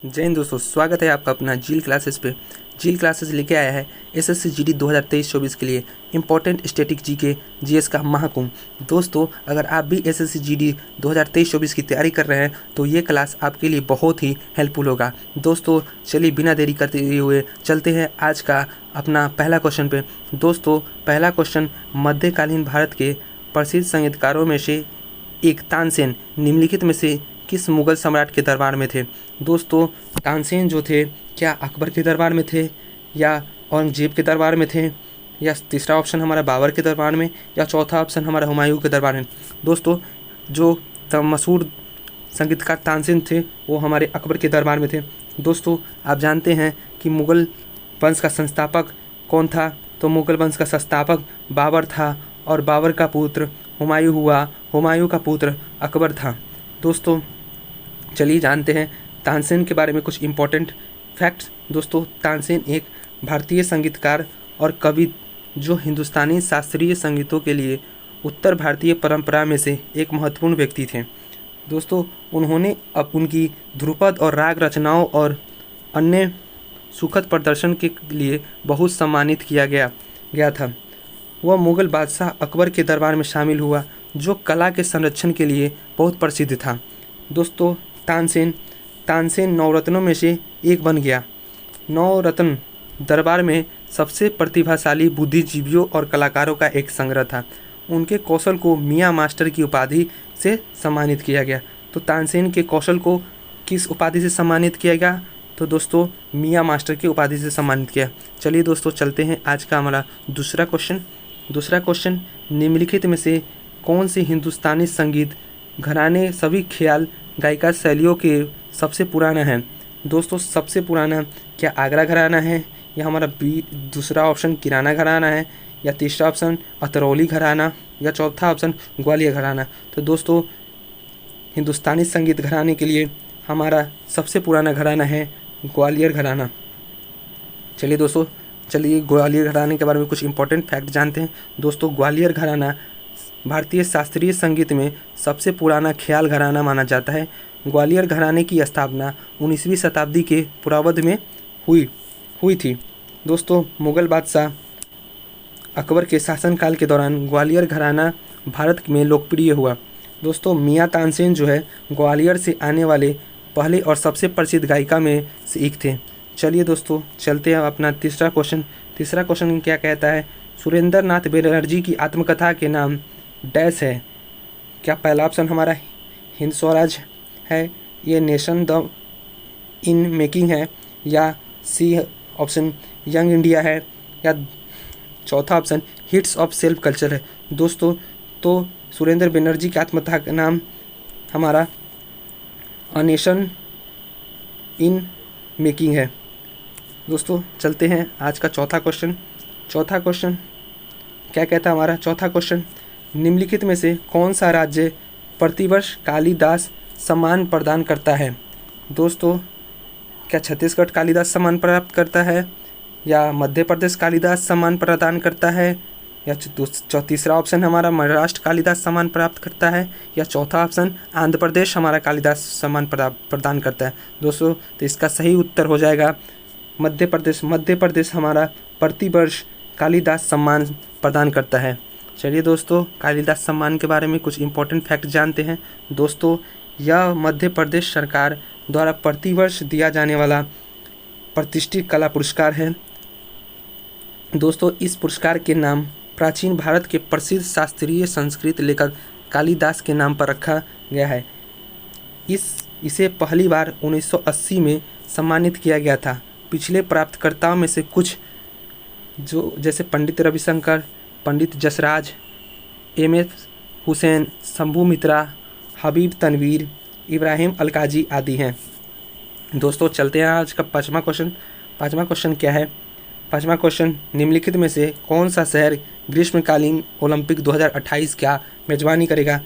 जय हिंद दोस्तों, स्वागत है आपका अपना जील क्लासेस पे। जील क्लासेस लेके आया है एसएससी जीडी 2023-24 के लिए इंपॉर्टेंट स्टैटिक जीके जीएस का महाकुंभ। दोस्तों, अगर आप भी एसएससी जीडी 2023-24 की तैयारी कर रहे हैं तो ये क्लास आपके लिए बहुत ही हेल्पफुल होगा। दोस्तों चलिए बिना देरी करते हुए चलते हैं आज का अपना पहला क्वेश्चन पे। दोस्तों पहला क्वेश्चन, मध्यकालीन भारत के प्रसिद्ध संगीतकारों में से एक तानसेन निम्नलिखित में से किस मुगल सम्राट के दरबार में थे। दोस्तों तानसेन जो थे क्या अकबर के दरबार में थे या औरंगजेब के दरबार में थे, या तीसरा ऑप्शन हमारा बाबर के दरबार में, या चौथा ऑप्शन हमारा हुमायूं के दरबार में। दोस्तों जो मशहूर संगीतकार तानसेन थे वो हमारे अकबर के दरबार में थे। दोस्तों आप जानते हैं कि मुग़ल वंश का संस्थापक कौन था, तो मुग़ल वंश का संस्थापक बाबर था और बाबर का पुत्र हुमायूं हुआ, हुमायूं का पुत्र अकबर था। दोस्तों चलिए जानते हैं तानसेन के बारे में कुछ इम्पोर्टेंट फैक्ट्स। दोस्तों तानसेन एक भारतीय संगीतकार और कवि जो हिंदुस्तानी शास्त्रीय संगीतों के लिए उत्तर भारतीय परंपरा में से एक महत्वपूर्ण व्यक्ति थे। दोस्तों उन्होंने अब उनकी ध्रुपद और राग रचनाओं और अन्य सुखद प्रदर्शन के लिए बहुत सम्मानित किया गया था। वह मुग़ल बादशाह अकबर के दरबार में शामिल हुआ जो कला के संरक्षण के लिए बहुत प्रसिद्ध था। दोस्तों तानसेन नवरत्नों में से एक बन गया। नवरत्न दरबार में सबसे प्रतिभाशाली बुद्धिजीवियों और कलाकारों का एक संग्रह था। उनके कौशल को मियाँ मास्टर की उपाधि से सम्मानित किया गया। तो तानसेन के कौशल को किस उपाधि से सम्मानित किया गया, तो दोस्तों मियाँ मास्टर की उपाधि से सम्मानित किया। चलिए दोस्तों चलते हैं आज का हमारा दूसरा क्वेश्चन, निम्नलिखित में से कौन सी हिंदुस्तानी संगीत घराने सभी ख्याल गायिका शैलियों के सबसे पुराना है। दोस्तों सबसे पुराना क्या आगरा घराना है, या हमारा दूसरा ऑप्शन किराना घराना है, या तीसरा ऑप्शन अतरौली घराना, या चौथा ऑप्शन ग्वालियर घराना। तो दोस्तों हिंदुस्तानी संगीत घराने के लिए हमारा सबसे पुराना घराना है ग्वालियर घराना। चलिए दोस्तों ग्वालियर घराने के बारे में कुछ इंपॉर्टेंट फैक्ट जानते हैं। दोस्तों ग्वालियर घराना भारतीय शास्त्रीय संगीत में सबसे पुराना ख्याल घराना माना जाता है। ग्वालियर घराने की स्थापना 19वीं शताब्दी के पूर्वार्ध में हुई थी। दोस्तों मुग़ल बादशाह अकबर के शासनकाल के दौरान ग्वालियर घराना भारत में लोकप्रिय हुआ। दोस्तों मियाँ तानसेन जो है ग्वालियर से आने वाले पहले और सबसे प्रसिद्ध गायिका में से एक थे। चलिए दोस्तों चलते हैं अपना तीसरा क्वेश्चन क्या कहता है, सुरेंद्र नाथ बनर्जी की आत्मकथा के नाम डैश है। क्या पहला ऑप्शन हमारा हिंद स्वराज है, ये नेशन द इन मेकिंग है, या सी ऑप्शन यंग इंडिया है, या चौथा option hits of self culture है। दोस्तों तो सुरेंद्र बनर्जी की आत्मकथा का नाम हमारा अ नेशन इन मेकिंग है। दोस्तों चलते हैं आज का चौथा क्वेश्चन क्या कहता है हमारा चौथा क्वेश्चन, निम्नलिखित में से कौन सा राज्य प्रतिवर्ष कालिदास सम्मान प्रदान करता है। दोस्तों क्या छत्तीसगढ़ कालिदास सम्मान प्राप्त करता है, या मध्य प्रदेश कालिदास सम्मान प्रदान करता है, या तीसरा ऑप्शन हमारा महाराष्ट्र कालिदास सम्मान प्राप्त करता है, या चौथा ऑप्शन आंध्र प्रदेश हमारा कालिदास सम्मान प्रदान करता है। दोस्तों तो इसका सही उत्तर हो जाएगा मध्य प्रदेश हमारा प्रतिवर्ष कालिदास सम्मान प्रदान करता है। चलिए दोस्तों कालिदास सम्मान के बारे में कुछ इंपॉर्टेंट फैक्ट जानते हैं। दोस्तों यह मध्य प्रदेश सरकार द्वारा प्रतिवर्ष दिया जाने वाला प्रतिष्ठित कला पुरस्कार है। दोस्तों इस पुरस्कार के नाम प्राचीन भारत के प्रसिद्ध शास्त्रीय संस्कृत लेखक कालिदास के नाम पर रखा गया है। इसे पहली बार 1980 में सम्मानित किया गया था। पिछले प्राप्तकर्ताओं में से कुछ जो जैसे पंडित रविशंकर, पंडित जसराज, एम.एफ. हुसैन, शंभू मित्रा, हबीब तनवीर, इब्राहिम अलकाजी आदि हैं। दोस्तों चलते हैं आज का पाँचवा क्वेश्चन क्या है। पाँचवा क्वेश्चन, निम्नलिखित में से कौन सा शहर ग्रीष्मकालीन ओलंपिक 2028 का मेजबानी करेगा।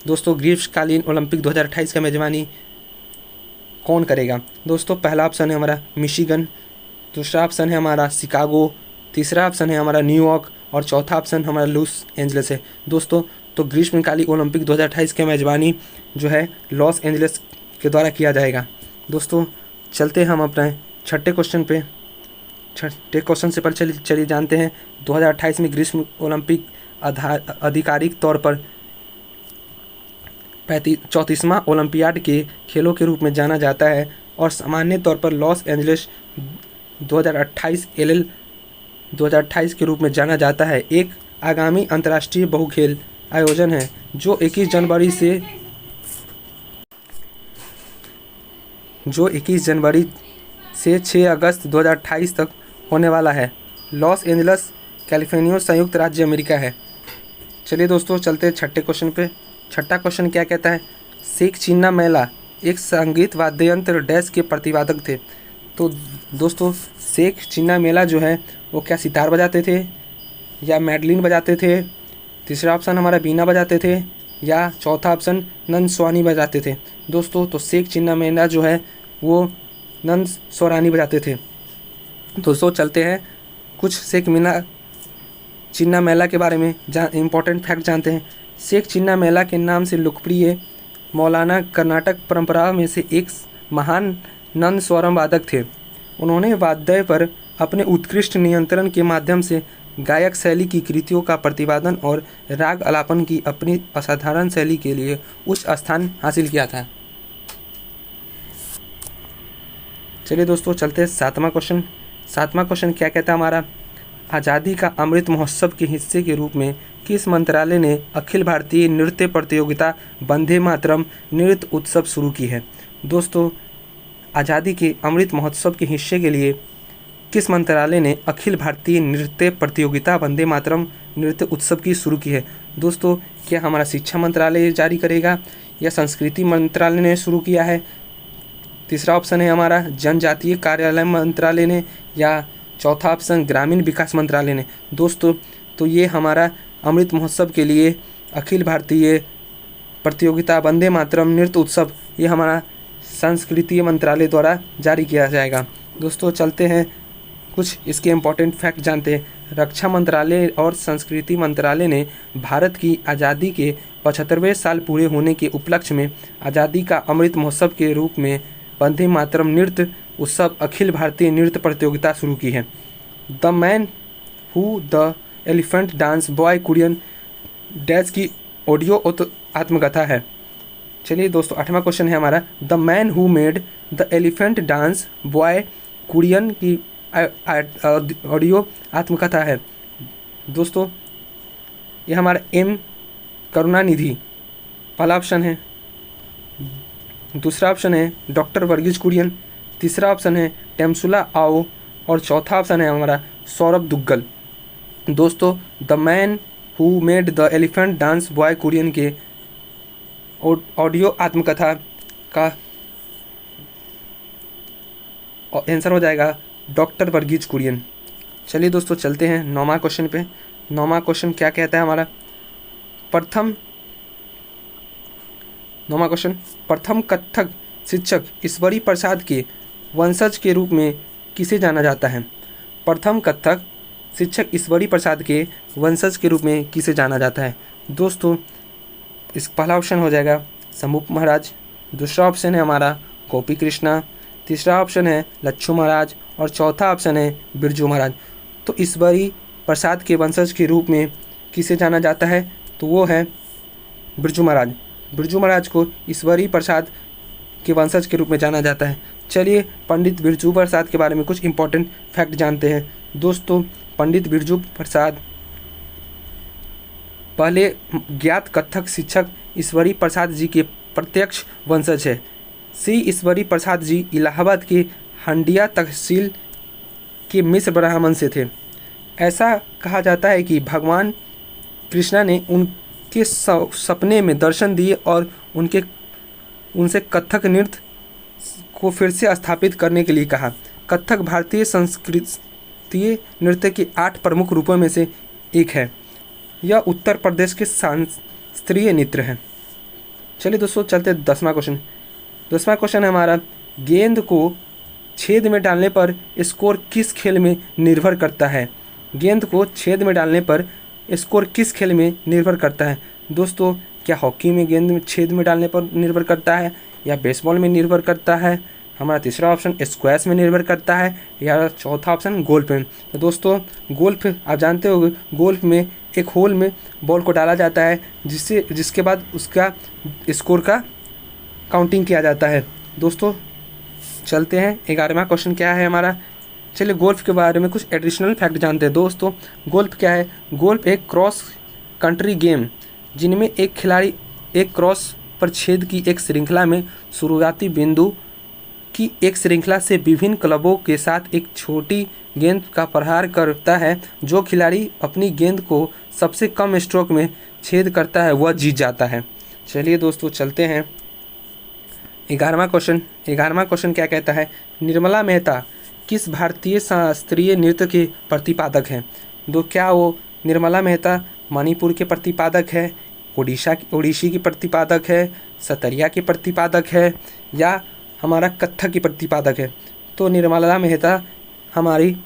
दोस्तों ग्रीष्मकालीन ओलंपिक 2028 का मेजबानी कौन करेगा। दोस्तों पहला ऑप्शन है हमारा मिशिगन, दूसरा ऑप्शन है हमारा शिकागो, तीसरा ऑप्शन है हमारा न्यूयॉर्क, और चौथा ऑप्शन हमारा लॉस एंजल्स है। दोस्तों तो ग्रीष्मकालीन ओलंपिक 2028 की मेजबानी जो है लॉस एंजल्स के द्वारा किया जाएगा। दोस्तों चलते हम अपने छठे क्वेश्चन पे। छठे क्वेश्चन से पर चलिए जानते हैं 2028 में ग्रीष्म ओलंपिक आधिकारिक तौर पर 34वां ओलंपियाड के खेलों के रूप में जाना जाता है और सामान्य तौर पर लॉस एंजलिस 2028 के रूप में जाना जाता है। एक आगामी अंतर्राष्ट्रीय बहुखेल आयोजन है जो 21 जनवरी से 6 अगस्त 2028 तक होने वाला है। लॉस एंजलस कैलिफोर्निया संयुक्त राज्य अमेरिका है। चलिए दोस्तों चलते हैं छठे क्वेश्चन पे। छठा क्वेश्चन क्या कहता है? शेख चिन्ना मेला एक संगीत वाद्ययंत्र डैश के प्रतिवादक थे। तो दोस्तों शेख चिन्ना मेला जो है वो क्या सितार बजाते थे या मैडलिन बजाते थे? तीसरा ऑप्शन हमारा बीना बजाते थे या चौथा ऑप्शन नंद स्वानी बजाते थे। दोस्तों तो शेख चिन्ना मेला जो है वो नंद स्वरानी बजाते थे। दोस्तों चलते हैं कुछ शेख चिन्ना मेला के बारे में इम्पोर्टेंट फैक्ट जानते हैं। शेख चिन्ना मेला के नाम से लोकप्रिय मौलाना कर्नाटक परंपरा में से एक महान नंद स्वरम वादक थे। उन्होंने वाद्य पर अपने उत्कृष्ट नियंत्रण के माध्यम से गायक शैली की कृतियों का प्रतिपादन और राग आलापन की अपनी असाधारण शैली के लिए उच्च स्थान हासिल किया था। चलिए दोस्तों चलते हैं सातवां क्वेश्चन। सातवां क्वेश्चन क्या कहता है हमारा? आज़ादी का अमृत महोत्सव के हिस्से के रूप में किस मंत्रालय ने अखिल भारतीय नृत्य प्रतियोगिता वंदे मातरम नृत्य उत्सव शुरू की है? दोस्तों आज़ादी के अमृत महोत्सव के हिस्से के लिए किस मंत्रालय ने अखिल भारतीय नृत्य प्रतियोगिता वंदे मातरम नृत्य उत्सव की शुरू की है? दोस्तों क्या हमारा शिक्षा मंत्रालय जारी करेगा या संस्कृति मंत्रालय ने शुरू किया है? तीसरा ऑप्शन है हमारा जनजातीय कार्यालय मंत्रालय ने या चौथा ऑप्शन ग्रामीण विकास मंत्रालय ने। दोस्तों तो ये हमारा अमृत महोत्सव के लिए अखिल भारतीय प्रतियोगिता वंदे मातरम नृत्य उत्सव ये हमारा संस्कृति मंत्रालय द्वारा जारी किया जाएगा। दोस्तों चलते हैं कुछ इसके इम्पोर्टेंट फैक्ट जानते हैं। रक्षा मंत्रालय और संस्कृति मंत्रालय ने भारत की आज़ादी के 75वें साल पूरे होने के उपलक्ष्य में आज़ादी का अमृत महोत्सव के रूप में वंदे मातरम नृत्य उत्सव अखिल भारतीय नृत्य प्रतियोगिता शुरू की है। The man who the elephant dance by Kurien dash की ऑडियो आत्मकथा है। चलिए दोस्तों आठवां क्वेश्चन है हमारा the man who made the elephant dance by Kurien की ऑडियो आत्मकथा है। दोस्तों ये हमारा एम करुणानिधि पहला ऑप्शन है। दूसरा ऑप्शन है डॉक्टर वर्गीज कुरियन। तीसरा ऑप्शन है टेमसुला आओ और चौथा ऑप्शन है हमारा सौरभ दुग्गल। दोस्तों the man who made the elephant dance by Kurien के ऑडियो आत्मकथा का आंसर हो जाएगा डॉक्टर वर्गीज कुरियन। चलिए दोस्तों चलते हैं नौवां क्वेश्चन पे। नौवां क्वेश्चन क्या कहता है हमारा? नौवां क्वेश्चन प्रथम कथक शिक्षक ईश्वरी प्रसाद के वंशज के रूप में किसे जाना जाता है? प्रथम कथक शिक्षक ईश्वरी प्रसाद के वंशज के रूप में किसे जाना जाता है? दोस्तों इस पहला ऑप्शन हो जाएगा समूप महाराज। दूसरा ऑप्शन है हमारा गोपी कृष्णा। तीसरा ऑप्शन है लच्छू महाराज और चौथा ऑप्शन है बिरजू महाराज। तो ईश्वरी प्रसाद के वंशज के रूप में किसे जाना जाता है? तो वो है बिरजू महाराज। बिरजू महाराज को ईश्वरी प्रसाद के वंशज के रूप में जाना जाता है। चलिए पंडित बिरजू प्रसाद के बारे में कुछ इंपॉर्टेंट फैक्ट जानते हैं। दोस्तों पंडित बिरजू प्रसाद पहले ज्ञात कथक शिक्षक ईश्वरी प्रसाद जी के प्रत्यक्ष वंशज है। श्री ईश्वरी प्रसाद जी इलाहाबाद के हंडिया तहसील के मिश्र ब्राह्मण से थे। ऐसा कहा जाता है कि भगवान कृष्णा ने उनके सपने में दर्शन दिए और उनसे कथक नृत्य को फिर से स्थापित करने के लिए कहा। कथक भारतीय संस्कृतीय नृत्य के 8 प्रमुख रूपों में से एक है। यह उत्तर प्रदेश के शास्त्रीय नृत्य है। चलिए दोस्तों चलते 10वां क्वेश्चन। 10वां क्वेश्चन है हमारा गेंद को छेद में डालने पर स्कोर किस खेल में निर्भर करता है? गेंद को छेद में डालने पर स्कोर किस खेल में निर्भर करता है? दोस्तों क्या हॉकी में गेंद में छेद में डालने पर निर्भर करता है या बेसबॉल में निर्भर करता है हमारा तीसरा ऑप्शन स्क्वैश में निर्भर करता है या चौथा ऑप्शन गोल्फ में। तो दोस्तों गोल्फ आप जानते होंगे, गोल्फ में एक होल में बॉल को डाला जाता है जिसके बाद उसका स्कोर का काउंटिंग किया जाता है। दोस्तों चलते हैं 11वां क्वेश्चन क्या है हमारा। चलिए गोल्फ के बारे में कुछ एडिशनल फैक्ट जानते हैं। दोस्तों गोल्फ क्या है? गोल्फ एक क्रॉस कंट्री गेम जिनमें एक खिलाड़ी एक क्रॉस पर छेद की एक श्रृंखला में शुरुआती बिंदु की एक श्रृंखला से विभिन्न क्लबों के साथ एक छोटी गेंद का प्रहार करता है। जो खिलाड़ी अपनी गेंद को सबसे कम स्ट्रोक में छेद करता है वह जीत जाता है। चलिए दोस्तों चलते हैं 11वां क्वेश्चन क्या कहता है? निर्मला मेहता किस भारतीय शास्त्रीय नृत्य के प्रतिपादक हैं? क्या वो निर्मला मेहता मणिपुर के प्रतिपादक है, ओडिशी की प्रतिपादक है, सतरिया की प्रतिपादक है या हमारा कथक की प्रतिपादक है? तो निर्मला मेहता हमारी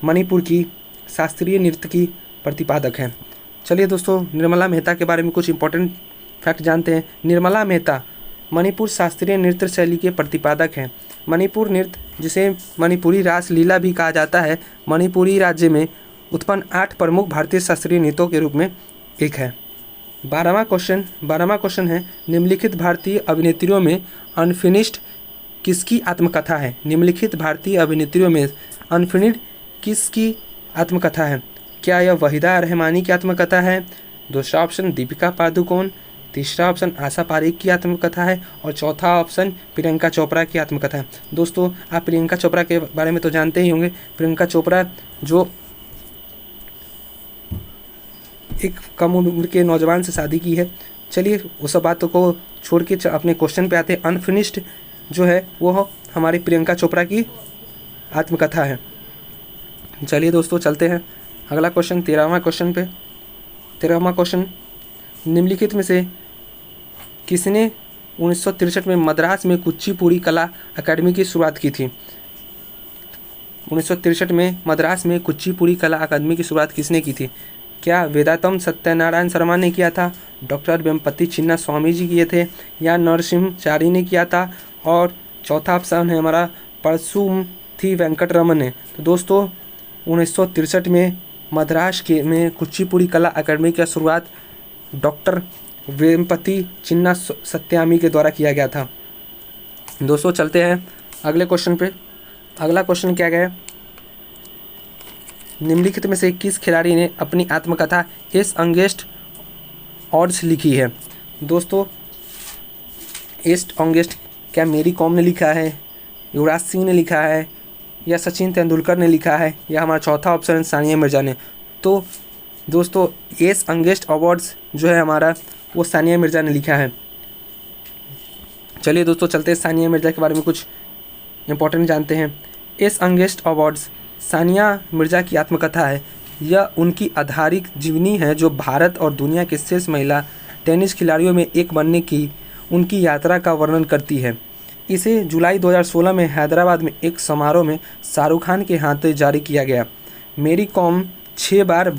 मणिपुर की शास्त्रीय नृत्य की प्रतिपादक है। चलिए दोस्तों निर्मला मेहता के बारे में कुछ इंपॉर्टेंट फैक्ट जानते हैं। निर्मला मेहता मणिपुर शास्त्रीय नृत्य शैली के प्रतिपादक हैं। मणिपुर नृत्य जिसे मणिपुरी रासलीला भी कहा जाता है, मणिपुरी राज्य में उत्पन्न 8 प्रमुख भारतीय शास्त्रीय नृत्यों के रूप में एक है। 12वां क्वेश्चन है निम्नलिखित भारतीय अभिनेत्रियों में अनफिनिश्ड किसकी आत्मकथा है? निम्नलिखित भारतीय अभिनेत्रियों में अनफिनिश्ड किसकी आत्मकथा है? क्या यह वहीदा रहमानी की आत्मकथा है? दूसरा ऑप्शन दीपिका पादुकोण, तीसरा ऑप्शन आशा पारेख की आत्मकथा है और चौथा ऑप्शन प्रियंका चोपड़ा की आत्मकथा है। दोस्तों आप प्रियंका चोपड़ा के बारे में तो जानते ही होंगे। प्रियंका चोपड़ा जो एक कम उम्र के नौजवान से शादी की है। चलिए उस सब बातों को छोड़ के अपने क्वेश्चन पे आते हैं। अनफिनिश्ड जो है वो हमारी प्रियंका चोपड़ा की आत्मकथा है। चलिए दोस्तों चलते हैं अगला क्वेश्चन 13वां क्वेश्चन पे। 13वां क्वेश्चन निम्नलिखित में से किसने 1963 में मद्रास में कुचिपुड़ी कला अकादमी की शुरुआत की थी? 1963 में मद्रास में कुचिपुड़ी कला अकादमी की शुरुआत किसने की थी? क्या वेदांतम सत्यनारायण शर्मा ने किया था, डॉक्टर वेम्पति चिन्ना स्वामी जी किए थे या नरसिम्हाचारी ने किया था? और चौथा ऑप्शन है हमारा परसुमथी वेंकटरमन ने। तो दोस्तों 1963 में मद्रास में कुचिपुड़ी कला अकादमी की शुरुआत डॉक्टर वेम्पति चिन्ना सत्यामी के द्वारा किया गया था। दोस्तों चलते हैं अगले क्वेश्चन पे। अगला क्वेश्चन क्या है? निम्नलिखित में से किस खिलाड़ी ने अपनी आत्मकथा एस अंगेस्ट ऑड्स लिखी है? दोस्तों एस्ट ऑंगेस्ट क्या मेरी कॉम ने लिखा है, युवराज सिंह ने लिखा है या सचिन तेंदुलकर ने लिखा है या हमारा चौथा ऑप्शन सानिया मिर्जा ने? तो दोस्तों एस अंगेस्ट अवार्ड्स जो है हमारा वो सानिया मिर्जा ने लिखा है। चलिए दोस्तों चलते हैं सानिया मिर्जा के बारे में कुछ इंपॉर्टेंट जानते हैं। S against awards Sania Mirza की आत्मकथा है। यह उनकी आधारिक जीवनी है जो भारत और दुनिया के श्रेष्ठ महिला टेनिस खिलाड़ियों में एक बनने की उनकी यात्रा का वर्णन करती है। इसे जुलाई 2016 में हैदराबाद में एक समारोह में शाहरुख खान के हाथों जारी किया गया। मेरी कॉम 6 बार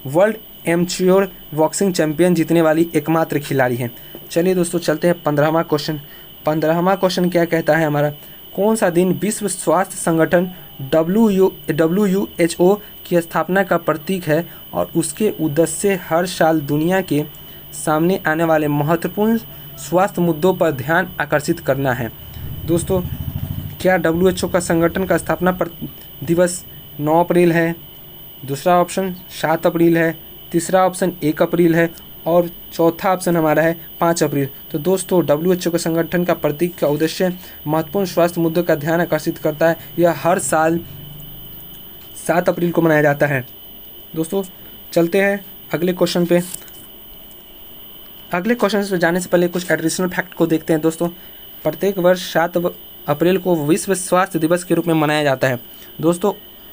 वर्ल्ड एमेच्योर बॉक्सिंग चैंपियन जीतने वाली एकमात्र खिलाड़ी हैं। चलिए दोस्तों चलते हैं 15वां क्वेश्चन। 15वां क्वेश्चन क्या कहता है हमारा? कौन सा दिन विश्व स्वास्थ्य संगठन WHO की स्थापना का प्रतीक है और उसके उद्देश्य हर साल दुनिया के सामने आने वाले महत्वपूर्ण स्वास्थ्य मुद्दों पर ध्यान आकर्षित करना है? दोस्तों क्या WHO का संगठन का स्थापना दिवस 9 अप्रैल है, दूसरा ऑप्शन 7 अप्रैल है, तीसरा ऑप्शन 1 अप्रैल है और चौथा ऑप्शन हमारा है 5 अप्रैल। तो दोस्तों WHO के संगठन का प्रतीक का उद्देश्य महत्वपूर्ण स्वास्थ्य मुद्दों का ध्यान आकर्षित करता है। यह हर साल 7 अप्रैल को मनाया जाता है। दोस्तों चलते हैं अगले क्वेश्चन पे। अगले क्वेश्चन पे जाने से पहले कुछ एडिशनल फैक्ट को देखते हैं। दोस्तों प्रत्येक वर्ष 7 अप्रैल को विश्व स्वास्थ्य दिवस के रूप में मनाया जाता है। दोस्तों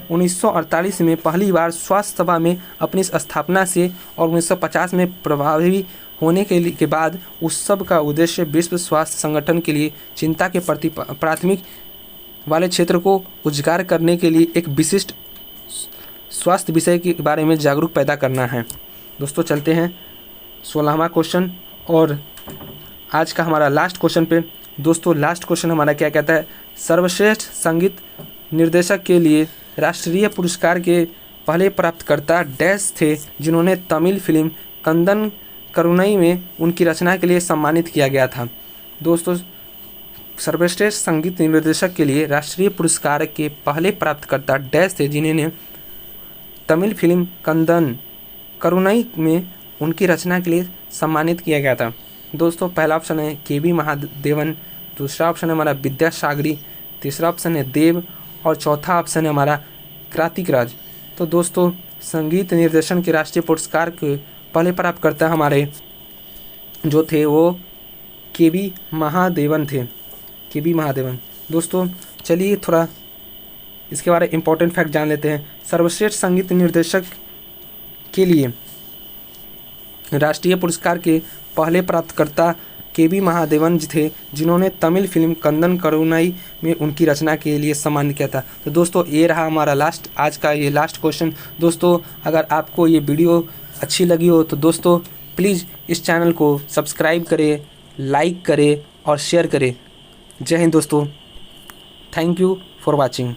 1948 में पहली बार स्वास्थ्य सभा में अपनी स्थापना से और 1950 में प्रभावी होने के बाद उत्सव का उद्देश्य विश्व स्वास्थ्य संगठन के लिए चिंता के प्रति प्राथमिक वाले क्षेत्र को उजागर करने के लिए एक विशिष्ट स्वास्थ्य विषय के बारे में जागरूक पैदा करना है। दोस्तों चलते हैं 16वां क्वेश्चन और आज का हमारा लास्ट क्वेश्चन पे। दोस्तों लास्ट क्वेश्चन हमारा क्या कहता है, सर्वश्रेष्ठ संगीत निर्देशक के लिए राष्ट्रीय पुरस्कार के पहले प्राप्तकर्ता डैश थे जिन्होंने तमिल फिल्म कंदन करुणई में उनकी रचना के लिए सम्मानित किया गया था। दोस्तों सर्वश्रेष्ठ संगीत निर्देशक के लिए राष्ट्रीय पुरस्कार के पहले प्राप्तकर्ता डैश थे जिन्होंने तमिल फिल्म कंदन करुणई में उनकी रचना के लिए सम्मानित किया गया था। दोस्तों पहला ऑप्शन है के.वी. महादेवन, दूसरा ऑप्शन है हमारा विद्यासागरी, तीसरा ऑप्शन है देव और चौथा ऑप्शन है हमारा कार्तिक राज। तो दोस्तों संगीत निर्देशन के राष्ट्रीय पुरस्कार के पहले प्राप्तकर्ता हमारे जो थे वो के.वी. महादेवन थे, के.वी. महादेवन। दोस्तों चलिए थोड़ा इसके बारे में इम्पोर्टेंट फैक्ट जान लेते हैं। सर्वश्रेष्ठ संगीत निर्देशक के लिए राष्ट्रीय पुरस्कार के पहले प्राप्तकर्ता के.वी. महादेवन जी थे जिन्होंने तमिल फिल्म कंदन करुणई में उनकी रचना के लिए सम्मानित किया था। तो दोस्तों ये रहा हमारा आज का ये लास्ट क्वेश्चन। दोस्तों अगर आपको ये वीडियो अच्छी लगी हो तो दोस्तों प्लीज़ इस चैनल को सब्सक्राइब करें, लाइक करें और शेयर करें। जय हिंद दोस्तों, थैंक यू फॉर वॉचिंग।